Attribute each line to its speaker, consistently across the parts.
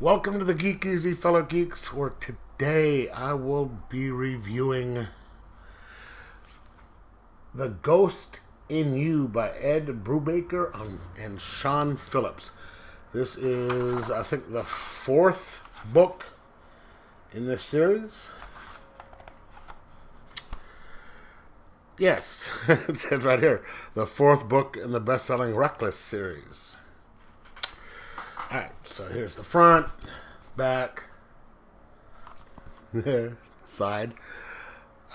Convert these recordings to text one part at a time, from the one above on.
Speaker 1: Welcome to the Geek Easy, fellow geeks, where today I will be reviewing The Ghost in You by Ed Brubaker and Sean Phillips. This is, I think, the fourth book in this series. Yes, it says right here, the fourth book in the best-selling Reckless series. Alright, so here's the front, back, side.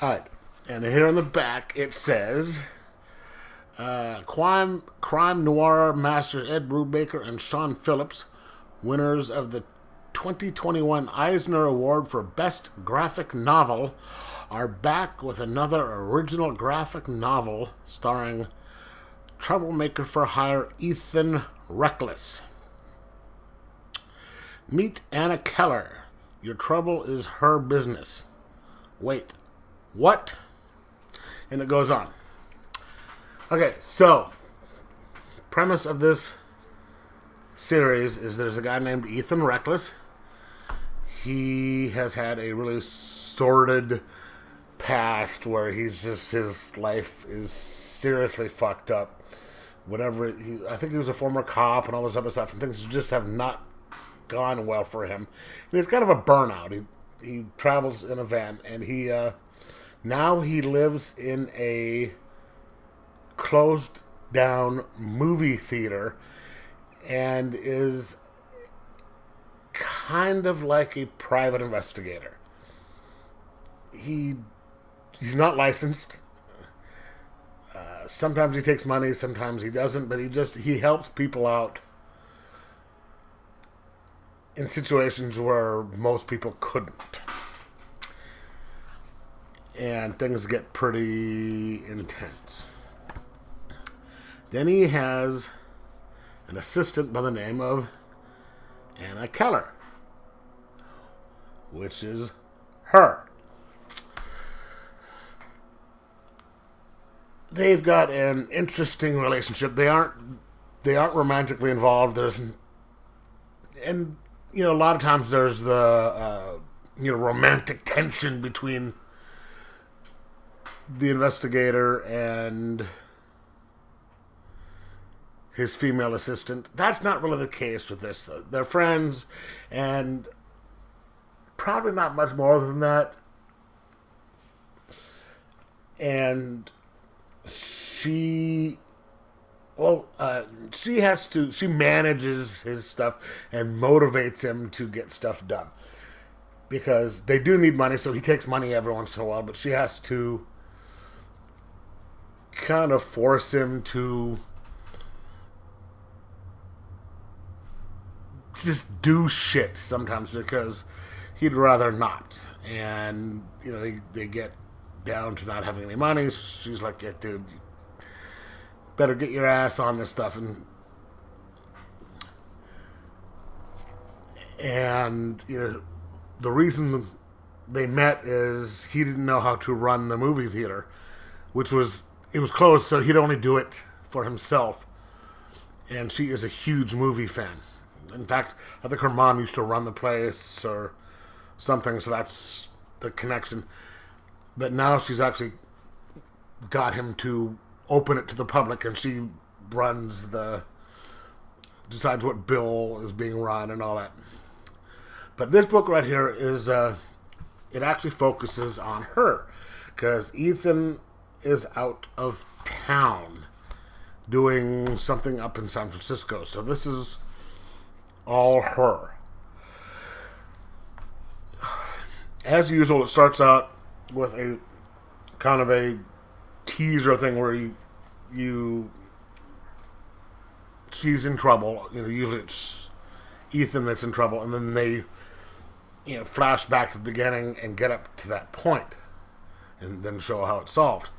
Speaker 1: Alright, and here on the back it says, crime noir masters Ed Brubaker and Sean Phillips, winners of the 2021 Eisner Award for Best Graphic Novel, are back with another original graphic novel starring troublemaker for hire Ethan Reckless. Meet Anna Keller. Your trouble is her business. Wait, what? And it goes on. Okay, so, premise of this series is there's a guy named Ethan Reckless. He has had a really sordid past where his life is seriously fucked up. I think he was a former cop and all this other stuff, and things just have not gone well for him. And he's kind of a burnout. He travels in a van, and he now he lives in a closed down movie theater and is kind of like a private investigator. He's not licensed. Sometimes he takes money, sometimes he doesn't, but he helps people out in situations where most people couldn't. And things get pretty intense. Then he has an assistant by the name of Anna Keller, which is her. They've got an interesting relationship. They aren't romantically involved. A lot of times there's the romantic tension between the investigator and his female assistant. That's not really the case with this. They're friends, and probably not much more than that. And she manages his stuff and motivates him to get stuff done. Because they do need money, so he takes money every once in a while, but she has to kind of force him to just do shit sometimes because he'd rather not. And, they get down to not having any money. She's like, yeah, dude, better get your ass on this stuff. And the reason they met is he didn't know how to run the movie theater, it was closed, so he'd only do it for himself. And she is a huge movie fan. In fact, I think her mom used to run the place or something, so that's the connection. But now she's actually got him to open it to the public, and she decides what bill is being run and all that. But this book right here is, it actually focuses on her, because Ethan is out of town doing something up in San Francisco. So this is all her. As usual, it starts out with a kind of a teaser thing where she's in trouble. Usually it's Ethan that's in trouble, and then they flash back to the beginning and get up to that point, and then show how it's solved.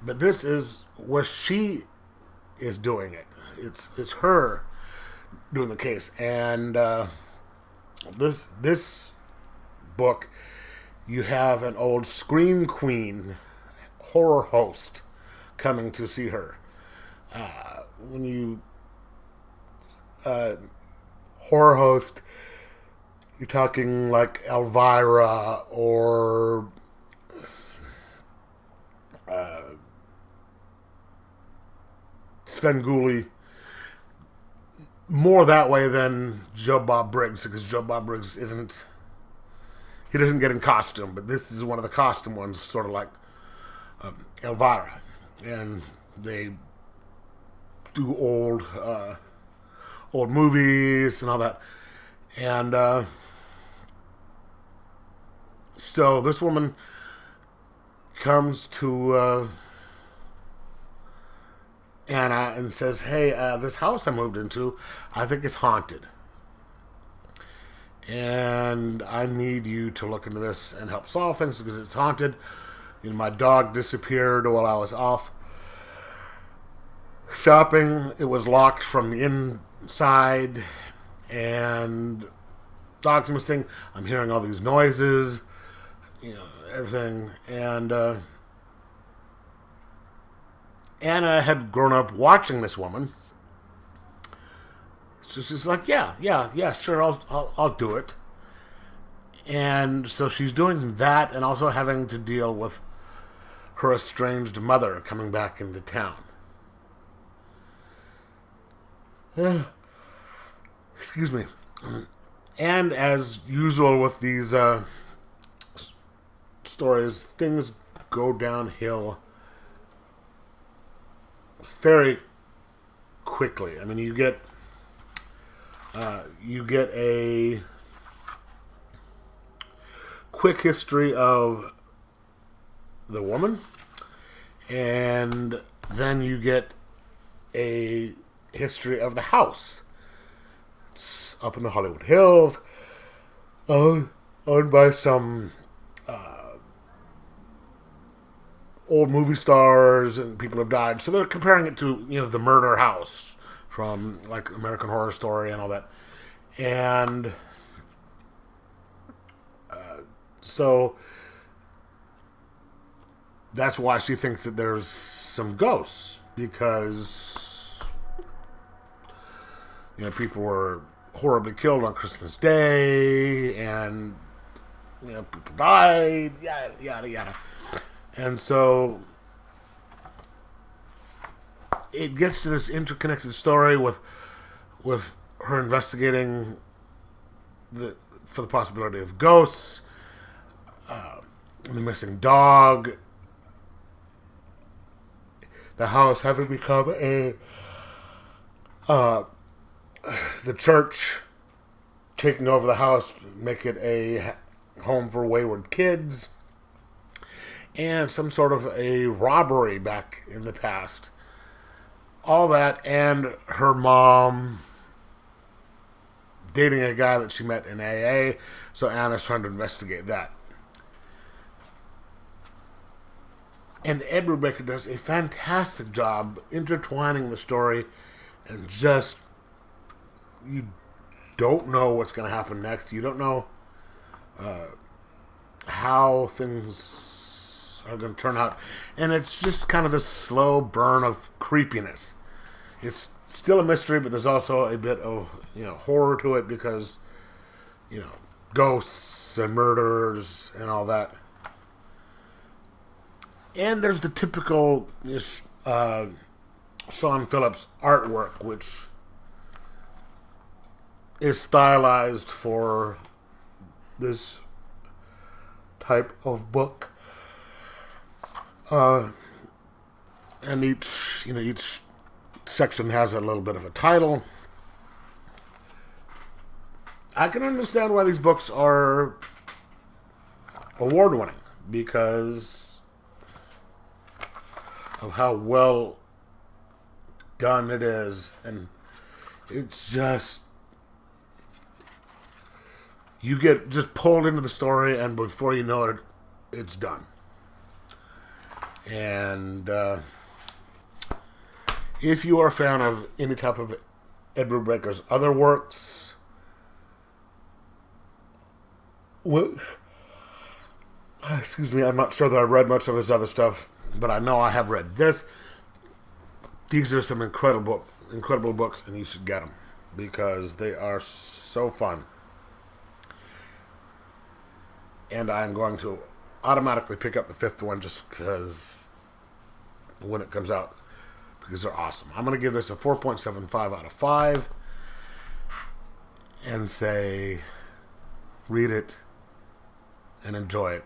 Speaker 1: But this is where she is doing it. It's her doing the case, and this book, you have an old Scream Queen horror host coming to see her. horror host, you're talking like Elvira or Svengoolie. More that way than Joe Bob Briggs, because Joe Bob Briggs he doesn't get in costume, but this is one of the costume ones, sort of like Elvira. And they do old movies and all that. And so this woman comes to Anna and says, hey, this house I moved into, I think it's haunted. And I need you to look into this and help solve things because it's haunted. You know, my dog disappeared while I was off shopping. It was locked from the inside, and dog's missing. I'm hearing all these noises, you know, everything. And Anna had grown up watching this woman. So she's like, yeah, sure, I'll do it. And so she's doing that and also having to deal with her estranged mother coming back into town. Excuse me. And as usual with these stories, things go downhill very quickly. I mean, you get a quick history of the woman, and then you get a history of the house. It's up in the Hollywood Hills, owned by some old movie stars, and people have died. So they're comparing it to, you know, the murder house from like American Horror Story and all that. And so that's why she thinks that there's some ghosts, because, you know, people were horribly killed on Christmas Day, and, you know, people died, yada, yada, yada. And so it gets to this interconnected story with her investigating for the possibility of ghosts, the missing dog, the house having become the church taking over the house, make it a home for wayward kids, and some sort of a robbery back in the past. All that, and her mom dating a guy that she met in AA, so Anna's trying to investigate that. And Ed Brubaker does a fantastic job intertwining the story, and just, you don't know what's going to happen next. You don't know how things are going to turn out. And it's just kind of this slow burn of creepiness. It's still a mystery, but there's also a bit of, you know, horror to it because, you know, ghosts and murders and all that. And there's the typical Sean Phillips artwork, which is stylized for this type of book. And each section has a little bit of a title. I can understand why these books are award-winning, because of how well done it is, and it's just, you get just pulled into the story, and before you know it, it's done. And if you are a fan of any type of Ed Brubaker's other works, excuse me, I'm not sure that I've read much of his other stuff, but I know I have read this. These are some incredible books, and you should get them. because they are so fun. And I'm going to automatically pick up the fifth one just because when it comes out, because they're awesome. I'm going to give this a 4.75 out of 5 and say read it and enjoy it,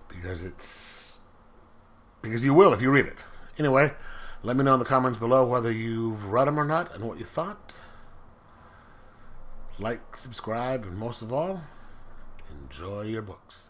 Speaker 1: because you will if you read it. Anyway, let me know in the comments below whether you've read them or not and what you thought. Like, subscribe, and most of all, enjoy your books.